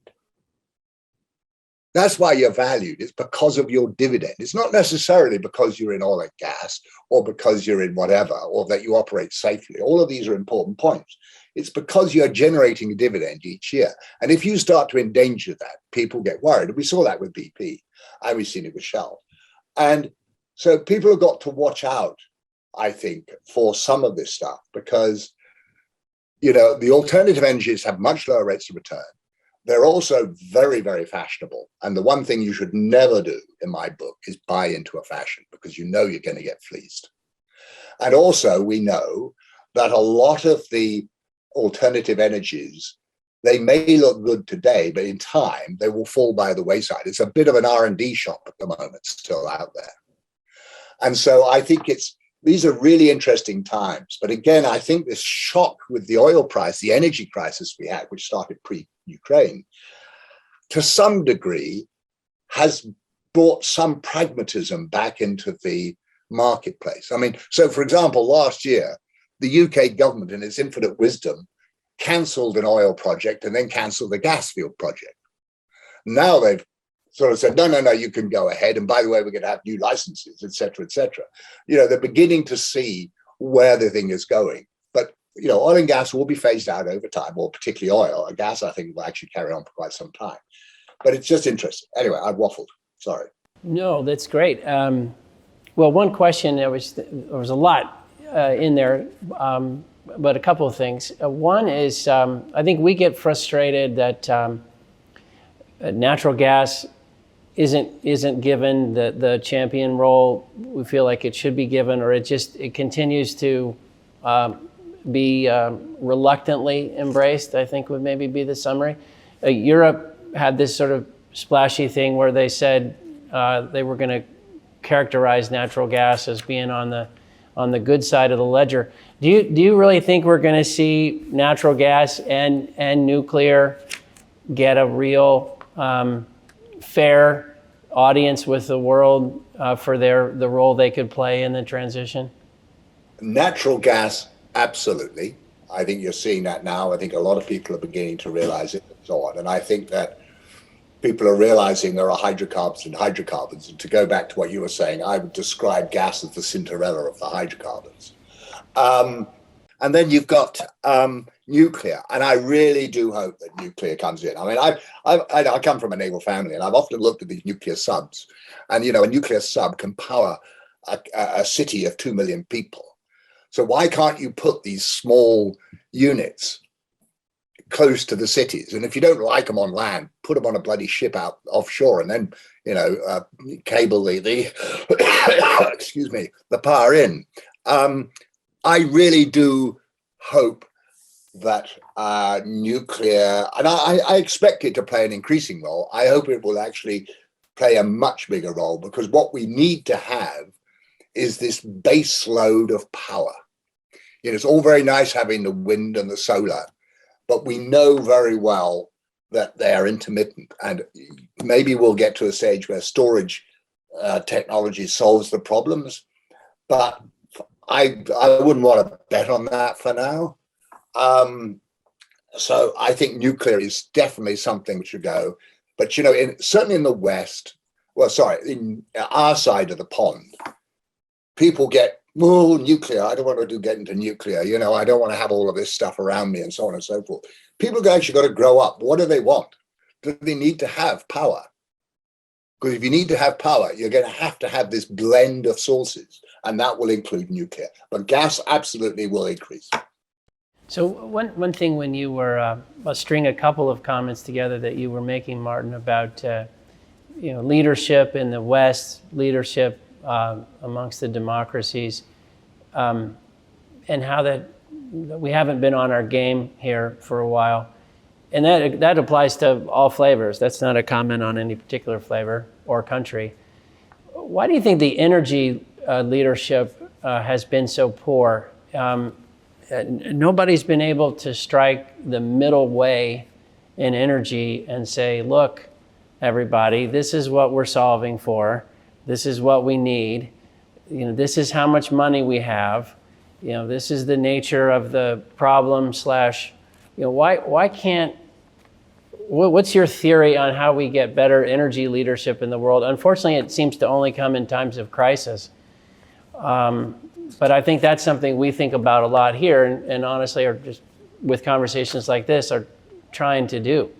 That's why you're valued. It's because of your dividend. It's not necessarily because you're in oil and gas or because you're in whatever, or that you operate safely. All of these are important points. It's because you're generating a dividend each year. And if you start to endanger that, people get worried. And we saw that with BP, and we've seen it with Shell. And so people have got to watch out, I think, for some of this stuff, because, you know, the alternative energies have much lower rates of return. They're also very, very fashionable. And the one thing you should never do, in my book, is buy into a fashion, because you know you're going to get fleeced. And also, we know that a lot of the alternative energies, they may look good today, but in time, they will fall by the wayside. It's a bit of an R&D shop at the moment, still out there. And so I think these are really interesting times. But again, I think this shock with the oil price, the energy crisis we had, which started pre-Ukraine, to some degree has brought some pragmatism back into the marketplace. I mean, so for example, last year, the UK government, in its infinite wisdom, cancelled an oil project and then cancelled the gas field project. Now they've sort of said, no, you can go ahead. And by the way, we're going to have new licenses, et cetera, et cetera. You know, they're beginning to see where the thing is going. But, you know, oil and gas will be phased out over time, or particularly oil. And gas, I think, will actually carry on for quite some time. But it's just interesting. Anyway, I've waffled. Sorry. No, that's great. Well, one question, there was a lot in there, but a couple of things. One is, I think we get frustrated that natural gas isn't given the champion role we feel like it should be given, or it continues to be reluctantly embraced, I think would maybe be the summary. Europe had this sort of splashy thing where they said they were going to characterize natural gas as being on the good side of the ledger. Do you really think we're going to see natural gas and nuclear get a real fair audience with the world for the role they could play in the transition? Natural gas, absolutely. I think you're seeing that now. I think a lot of people are beginning to realize it and so on. And I think that people are realizing there are hydrocarbons and hydrocarbons. And to go back to what you were saying, I would describe gas as the Cinderella of the hydrocarbons. And then you've got nuclear, and I really do hope that nuclear comes in. I mean, I come from a naval family, and I've often looked at these nuclear subs, and you know, a nuclear sub can power a city of 2 million people. So why can't you put these small units close to the cities? And if you don't like them on land, put them on a bloody ship out offshore, and then cable the excuse me, the power in. I really do hope that nuclear, and I expect it to play an increasing role. I hope it will actually play a much bigger role, because what we need to have is this base load of power. You know, it's all very nice having the wind and the solar, but we know very well that they are intermittent, and maybe we'll get to a stage where storage technology solves the problems, but I wouldn't want to bet on that for now. So I think nuclear is definitely something which should go. But, you know, certainly in the West, in our side of the pond, people get, nuclear, I don't want to get into nuclear, you know, I don't want to have all of this stuff around me and so on and so forth. People have actually got to grow up. What do they want? Do they need to have power? Because if you need to have power, you're going to have this blend of sources. and that will include nuclear. But gas absolutely will increase. So one thing when you were, I'll string a couple of comments together that you were making, Martin, about leadership in the West, leadership amongst the democracies, and how that we haven't been on our game here for a while. And that applies to all flavors. That's not a comment on any particular flavor or country. Why do you think the energy leadership has been so poor? Nobody's been able to strike the middle way in energy and say, look, everybody, this is what we're solving for. This is what we need. This is how much money we have. This is the nature of the problem / why can't, what's your theory on how we get better energy leadership in the world? Unfortunately, it seems to only come in times of crisis. But I think that's something we think about a lot here, and honestly, are just with conversations like this, are trying to do.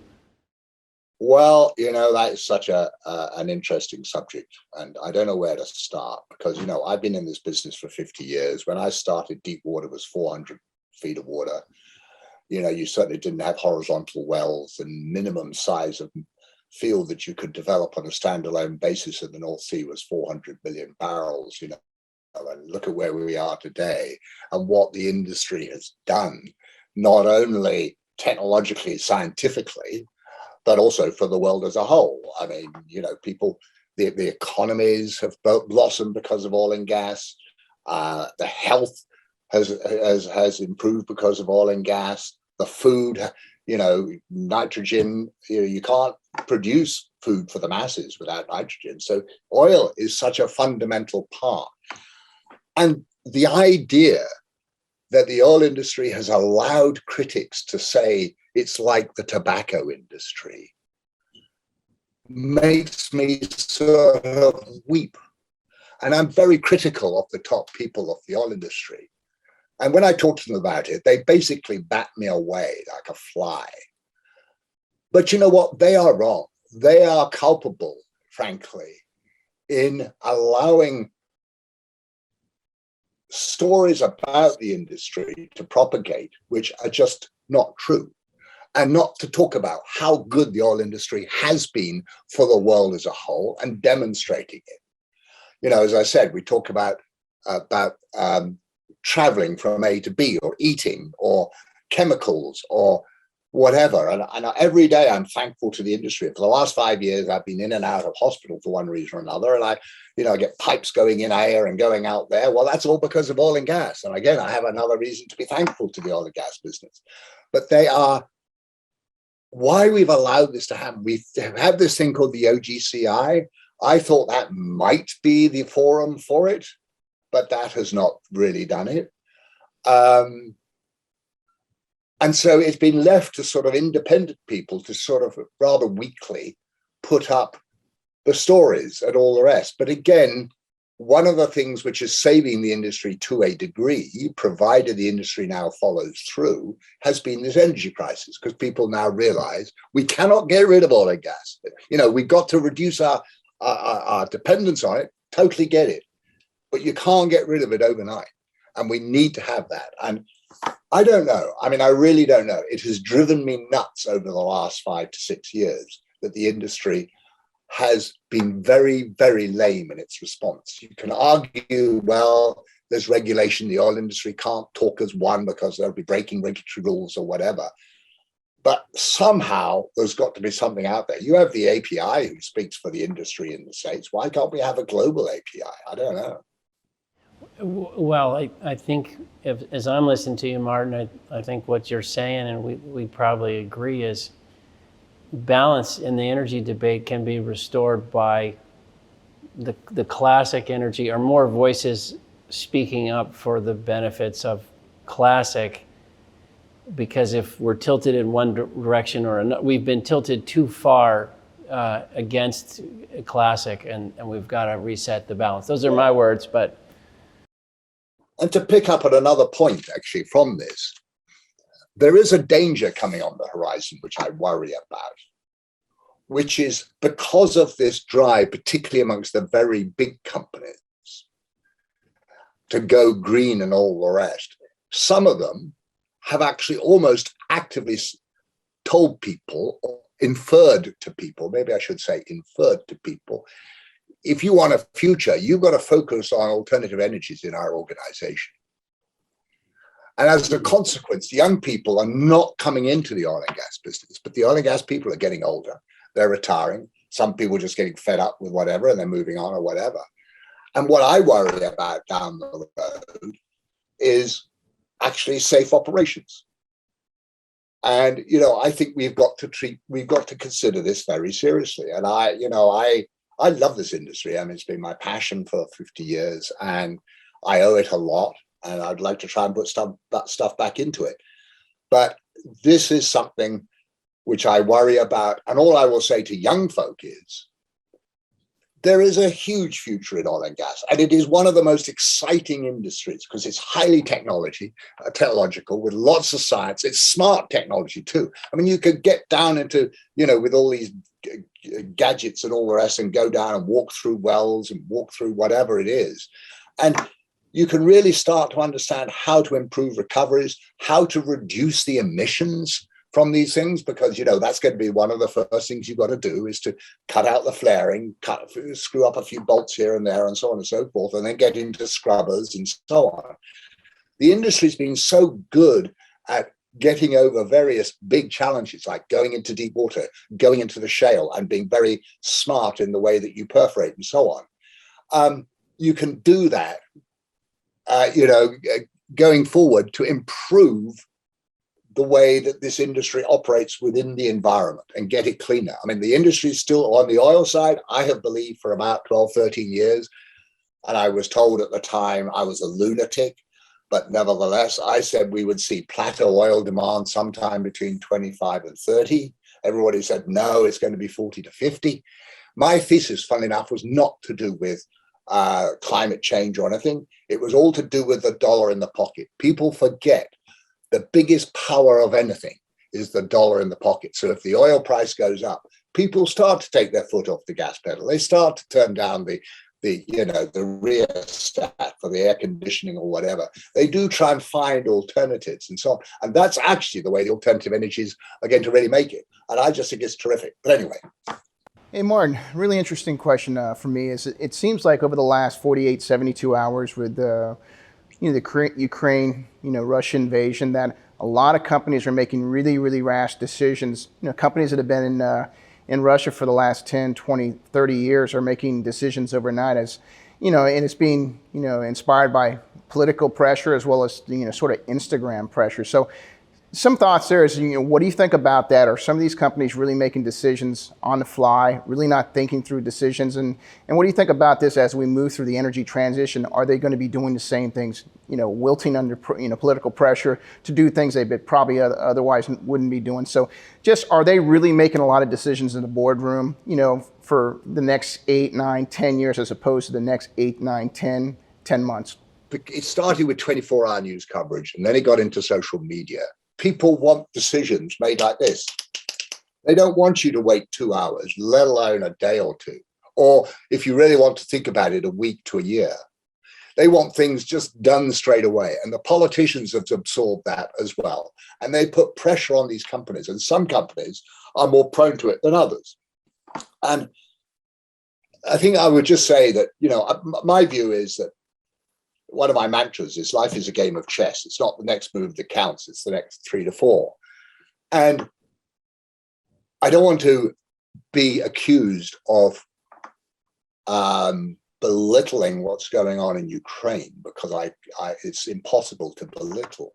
Well, that is such an interesting subject, and I don't know where to start because, I've been in this business for 50 years. When I started, deep water was 400 feet of water. You certainly didn't have horizontal wells, and minimum size of field that you could develop on a standalone basis in the North Sea was 400 million barrels, and look at where we are today and what the industry has done, not only technologically, scientifically, but also for the world as a whole. I mean, people, the economies have blossomed because of oil and gas. The health has improved because of oil and gas. The food, nitrogen, you can't produce food for the masses without nitrogen. So oil is such a fundamental part. And the idea that the oil industry has allowed critics to say it's like the tobacco industry makes me sort of weep. And I'm very critical of the top people of the oil industry. And when I talk to them about it, they basically bat me away like a fly. But you know what? They are wrong. They are culpable, frankly, in allowing stories about the industry to propagate, which are just not true, and not to talk about how good the oil industry has been for the world as a whole and demonstrating it. As I said, we talk about traveling from A to B, or eating, or chemicals, or whatever. And every day I'm thankful to the industry. For the last 5 years, I've been in and out of hospital for one reason or another. And I get pipes going in air and going out there. Well, that's all because of oil and gas. And again, I have another reason to be thankful to the oil and gas business. But they are why we've allowed this to happen. We have this thing called the OGCI. I thought that might be the forum for it, but that has not really done it. And so it's been left to sort of independent people to sort of rather weakly put up the stories and all the rest. But again, one of the things which is saving the industry to a degree, provided the industry now follows through, has been this energy crisis, because people now realize we cannot get rid of oil and gas. We've got to reduce our dependence on it, totally get it. But you can't get rid of it overnight. And we need to have that. And I don't know. I mean, I really don't know. It has driven me nuts over the last 5 to 6 years that the industry has been very, very lame in its response. You can argue, well, there's regulation. The oil industry can't talk as one because they'll be breaking regulatory rules or whatever. But somehow there's got to be something out there. You have the API who speaks for the industry in the States. Why can't we have a global API? I don't know. Well, I think as I'm listening to you, Martin, I think what you're saying, and we probably agree, is balance in the energy debate can be restored by the classic energy, or more voices speaking up for the benefits of classic. Because if we're tilted in one direction or another, we've been tilted too far against classic, and we've got to reset the balance. Those are my words, but. And to pick up at another point, actually, from this, there is a danger coming on the horizon, which I worry about, which is because of this drive, particularly amongst the very big companies, to go green and all the rest. Some of them have actually almost actively told people, or inferred to people, maybe I should say inferred to people, if you want a future, you've got to focus on alternative energies in our organization. And as a consequence, young people are not coming into the oil and gas business, but the oil and gas people are getting older. They're retiring. Some people are just getting fed up with whatever and they're moving on or whatever. And what I worry about down the road is actually safe operations. And, I think we've got to consider this very seriously. And I love this industry. I mean, it's been my passion for 50 years and I owe it a lot. And I'd like to try and put that stuff back into it. But this is something which I worry about. And all I will say to young folk is, there is a huge future in oil and gas. And it is one of the most exciting industries because it's highly technological with lots of science. It's smart technology too. I mean, you could get down into, with all these gadgets and all the rest and go down and walk through wells and walk through whatever it is. And you can really start to understand how to improve recoveries, how to reduce the emissions from these things, because, that's going to be one of the first things you've got to do is to cut out the flaring, screw up a few bolts here and there and so on and so forth, and then get into scrubbers and so on. The industry's been so good at getting over various big challenges, like going into deep water, going into the shale, and being very smart in the way that you perforate and so on. You can do that, going forward to improve the way that this industry operates within the environment and get it cleaner. I mean, the industry is still on the oil side, I have believed for about 12, 13 years. And I was told at the time I was a lunatic, but nevertheless, I said we would see plateau oil demand sometime between 25 and 30. Everybody said, no, it's going to be 40 to 50. My thesis, funnily enough, was not to do with climate change or anything. It was all to do with the dollar in the pocket. People forget the biggest power of anything is the dollar in the pocket. So if the oil price goes up, people start to take their foot off the gas pedal. They start to turn down the rear stat for the air conditioning or whatever. They do try and find alternatives and so on. And that's actually the way the alternative energies are going to really make it. And I just think it's terrific. But anyway. Hey, Martin, really interesting question for me is it seems like over the last 48, 72 hours with the Ukraine, Russian invasion, that a lot of companies are making really, really rash decisions. Companies that have been in Russia for the last 10, 20, 30 years are making decisions overnight as, and it's being, inspired by political pressure as well as, sort of Instagram pressure. So some thoughts there is, what do you think about that? Are some of these companies really making decisions on the fly, really not thinking through decisions? And what do you think about this as we move through the energy transition? Are they going to be doing the same things, wilting under, political pressure to do things they probably otherwise wouldn't be doing? So just, are they really making a lot of decisions in the boardroom, for the next 8, 9, 10 years as opposed to the next 8, 9, 10 months? It started with 24-hour news coverage and then it got into social media. People want decisions made like this. They don't want you to wait 2 hours, let alone a day or two. Or if you really want to think about it, a week to a year. They want things just done straight away. And the politicians have absorbed that as well. And they put pressure on these companies. And some companies are more prone to it than others. And I think I would just say that, my view is that one of my mantras is life is a game of chess. It's not the next move that counts. It's the next 3 to 4. And I don't want to be accused of belittling what's going on in Ukraine because it's impossible to belittle.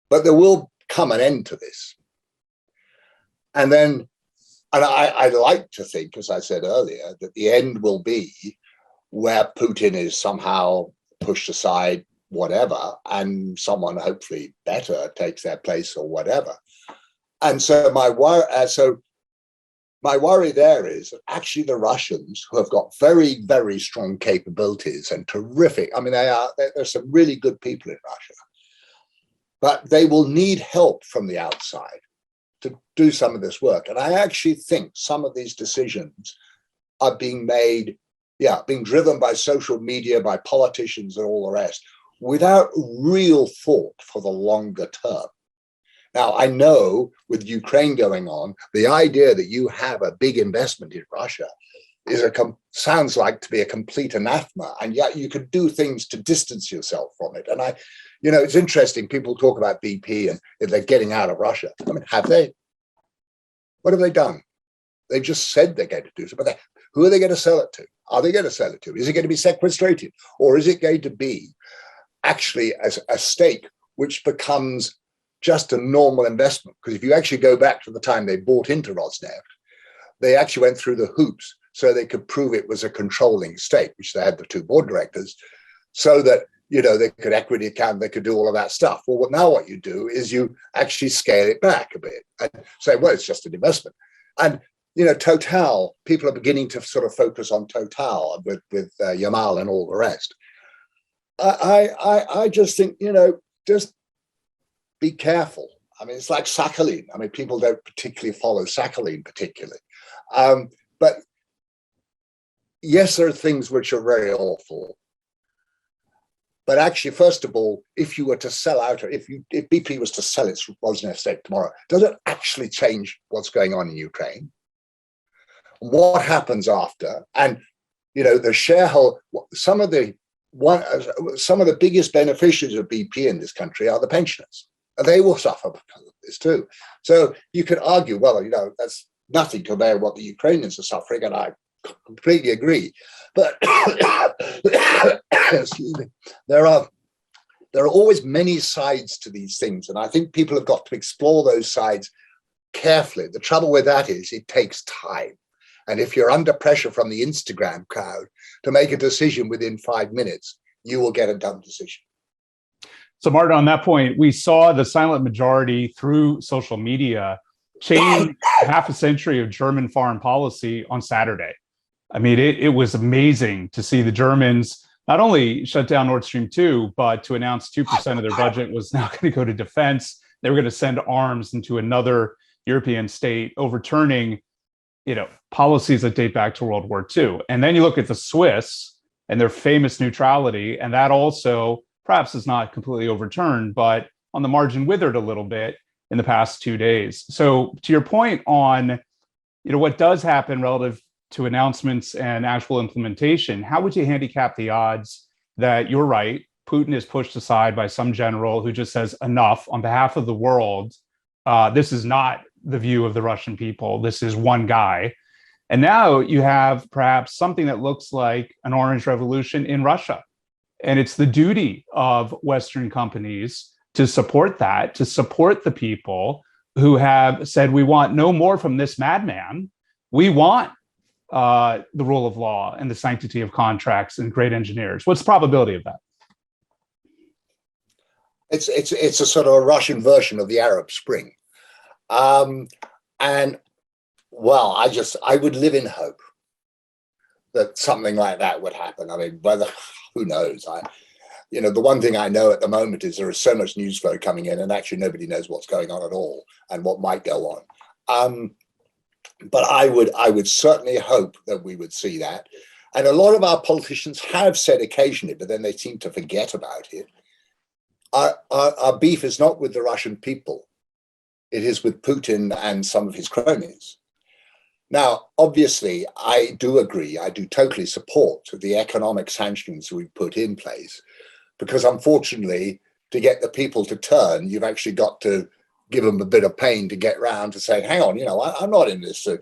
But there will come an end to this. And I'd like to think, as I said earlier, that the end will be where Putin is somehow pushed aside, whatever, and someone hopefully better takes their place or whatever. And so my worry there is that actually the Russians, who have got very, very strong capabilities and terrific, I mean, there's some really good people in Russia, but they will need help from the outside to do some of this work. And I actually think some of these decisions are being made Yeah, being driven by social media, by politicians and all the rest, without real thought for the longer term. Now, I know with Ukraine going on, the idea that you have a big investment in Russia sounds like to be a complete anathema, and yet you could do things to distance yourself from it. And it's interesting. People talk about BP and if they're getting out of Russia. I mean, have they? What have they done? They've just said they're going to do so, but who are they going to sell it to? Are they going to sell it to? Is it going to be sequestrated, or is it going to be actually as a stake which becomes just a normal investment? Because if you actually go back to the time they bought into Rosneft, they actually went through the hoops so they could prove it was a controlling stake, which they had the two board directors, so that they could equity account, they could do all of that stuff. Well, now what you do is you actually scale it back a bit and say, well, it's just an investment. And Total, people are beginning to sort of focus on Total with Yamal and all the rest. I just think, just be careful. I mean, it's like Sakhalin. I mean, people don't particularly follow Sakhalin particularly. But yes, there are things which are very awful. But actually, first of all, if you were to sell out, or if BP was to sell its Rosneft stake tomorrow, does it actually change what's going on in Ukraine? What happens after? And the shareholder, some of the biggest beneficiaries of BP in this country are the pensioners, and they will suffer because of this too. So you could argue, well, that's nothing compared to what the Ukrainians are suffering, and I completely agree. But excuse me, there are always many sides to these things, and I think people have got to explore those sides carefully. The trouble with that is it takes time. And if you're under pressure from the Instagram crowd to make a decision within 5 minutes, you will get a dumb decision. So, Martin, on that point, we saw the silent majority through social media change half a century of German foreign policy on Saturday. I mean, it was amazing to see the Germans not only shut down Nord Stream 2, but to announce 2% of their budget was now going to go to defense. They were going to send arms into another European state, overturning policies that date back to World War II. And then you look at the Swiss and their famous neutrality, and that also perhaps is not completely overturned, but on the margin withered a little bit in the past 2 days. So to your point on, what does happen relative to announcements and actual implementation, how would you handicap the odds that you're right, Putin is pushed aside by some general who just says enough on behalf of the world? This is not the view of the Russian people. This is one guy. And now you have perhaps something that looks like an orange revolution in Russia. And it's the duty of Western companies to support that, to support the people who have said, we want no more from this madman. We want the rule of law and the sanctity of contracts and great engineers. What's the probability of that? It's a sort of a Russian version of the Arab Spring. And well, I would live in hope that something like that would happen. I mean, who knows? The one thing I know at the moment is there is so much news flow coming in, and actually nobody knows what's going on at all and what might go on. But I would certainly hope that we would see that. And a lot of our politicians have said occasionally, but then they seem to forget about it. Our beef is not with the Russian people. It is with Putin and some of his cronies. Now, obviously, I do agree. I do totally support the economic sanctions we put in place, because unfortunately, to get the people to turn, you've actually got to give them a bit of pain to get round to say, hang on, I'm not in this to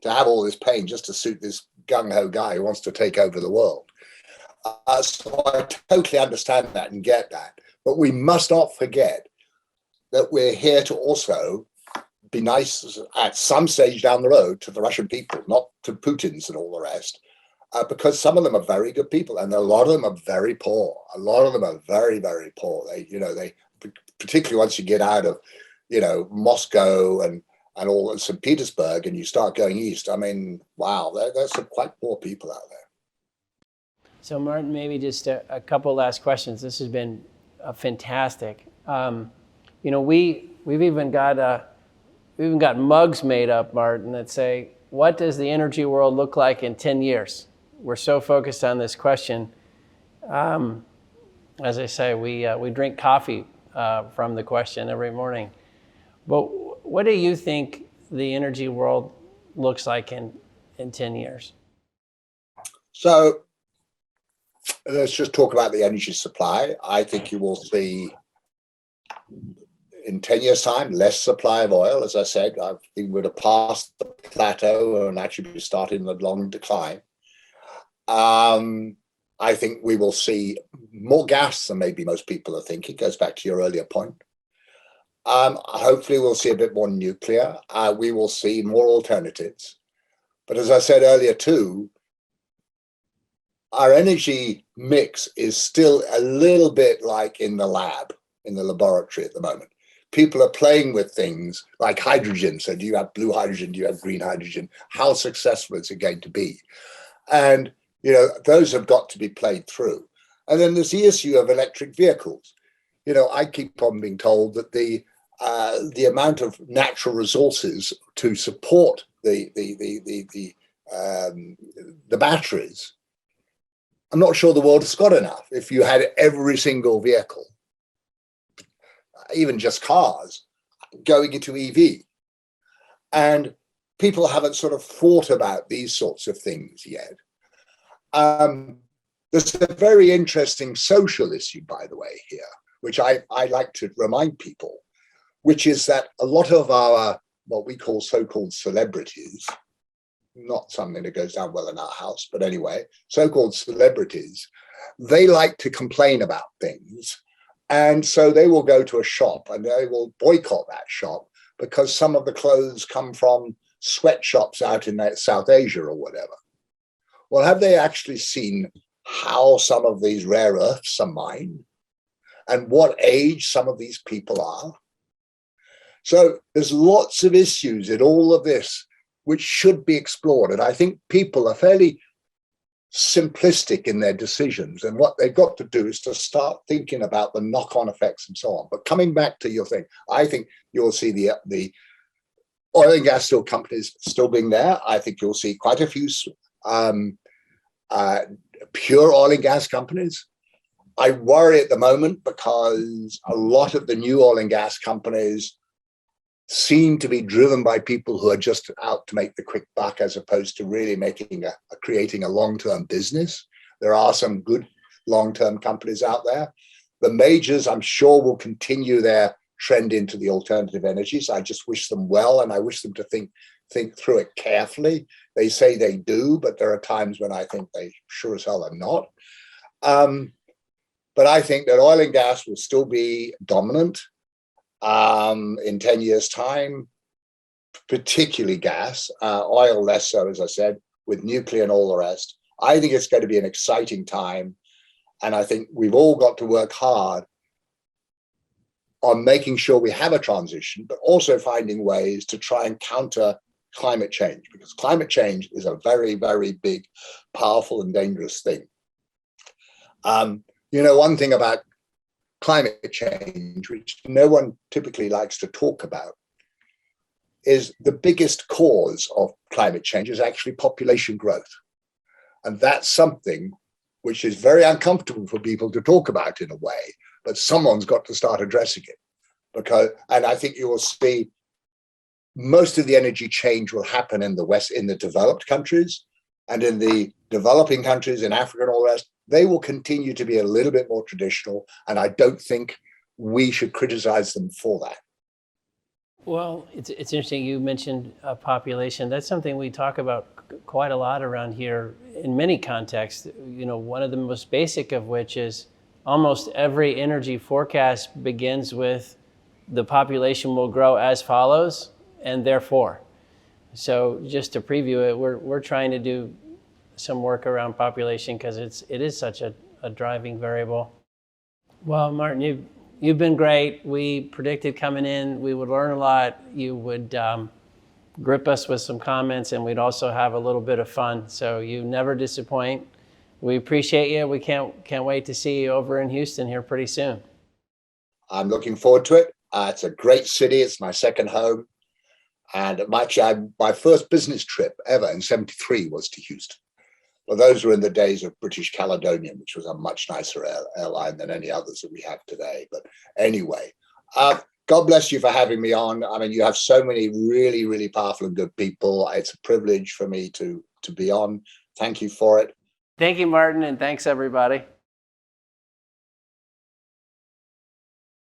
have all this pain just to suit this gung-ho guy who wants to take over the world. So I totally understand that and get that. But we must not forget that we're here to also be nice at some stage down the road to the Russian people, not to Putin's and all the rest, because some of them are very good people, and a lot of them are very poor. A lot of them are very, very poor. They particularly once you get out of, Moscow and all St. Petersburg, and you start going east. I mean, wow, there's some quite poor people out there. So, Martin, maybe just a couple last questions. This has been fantastic. We've even got mugs made up, Martin, that say, what does the energy world look like in 10 years? we're so focused on this question. As I say, we drink coffee from the question every morning. But what do you think the energy world looks like in 10 years? So let's just talk about the energy supply. I think you will see in 10 years' time less supply of oil. As I said, I think we'd have passed the plateau and actually be starting the long decline. I think we will see more gas than maybe most people are thinking. Goes back to your earlier point. Hopefully we'll see a bit more nuclear. We will see more alternatives. But as I said earlier too, our energy mix is still a little bit like in the lab, in the laboratory at the moment. People are playing with things like hydrogen. So do you have blue hydrogen? Do you have green hydrogen? How successful is it going to be? And, you know, those have got to be played through. And then there's the issue of electric vehicles. You know, I keep on being told that the amount of natural resources to support the batteries, I'm not sure the world has got enough. If you had every single vehicle, even just cars, going into EV, and people haven't sort of thought about these sorts of things yet. There's a very interesting social issue, by the way, here, which I like to remind people, which is that a lot of our, what we call so-called celebrities, not something that goes down well in our house, but anyway, so-called celebrities, they like to complain about things. And so they will go to a shop and they will boycott that shop because some of the clothes come from sweatshops out in South Asia or whatever. Well, have they actually seen how some of these rare earths are mined and what age some of these people are? So there's lots of issues in all of this which should be explored. And I think people are fairly simplistic in their decisions. And what they've got to do is to start thinking about the knock-on effects and so on. But coming back to your thing, I think you'll see the oil and gas companies still being there. I think you'll see quite a few pure oil and gas companies. I worry at the moment because a lot of the new oil and gas companies seem to be driven by people who are just out to make the quick buck as opposed to really creating a long-term business. There are some good long-term companies out there. The majors, I'm sure, will continue their trend into the alternative energies. I just wish them well, and I wish them to think through it carefully. They say they do, but there are times when I think they sure as hell are not. But I think that oil and gas will still be dominant in 10 years' time, particularly gas, oil less so, as I said, with nuclear and all the rest. I think it's going to be an exciting time. And I think we've all got to work hard on making sure we have a transition, but also finding ways to try and counter climate change, because climate change is a very, very big, powerful and dangerous thing. You know, one thing about climate change, which no one typically likes to talk about, is the biggest cause of climate change is actually population growth. And that's something which is very uncomfortable for people to talk about in a way, but someone's got to start addressing it. And I think you will see most of the energy change will happen in the West, in the developed countries, and in the developing countries in Africa and all the rest. They will continue to be a little bit more traditional, and I don't think we should criticize them for that. Well, it's interesting you mentioned population. That's something we talk about quite a lot around here in many contexts. You know, one of the most basic of which is almost every energy forecast begins with the population will grow as follows, and therefore. So just to preview it, we're trying to do some work around population because it is such a driving variable. Well, Martin, you've been great. We predicted coming in we would learn a lot. You would grip us with some comments, and we'd also have a little bit of fun. So you never disappoint. We appreciate you. We can't wait to see you over in Houston here pretty soon. I'm looking forward to it. It's a great city. It's my second home. And actually, my first business trip ever in '73 was to Houston. Well, those were in the days of British Caledonian, which was a much nicer airline than any others that we have today. But anyway, God bless you for having me on. I mean, you have so many really, really powerful and good people. It's a privilege for me to be on. Thank you for it. Thank you, Martin, and thanks, everybody.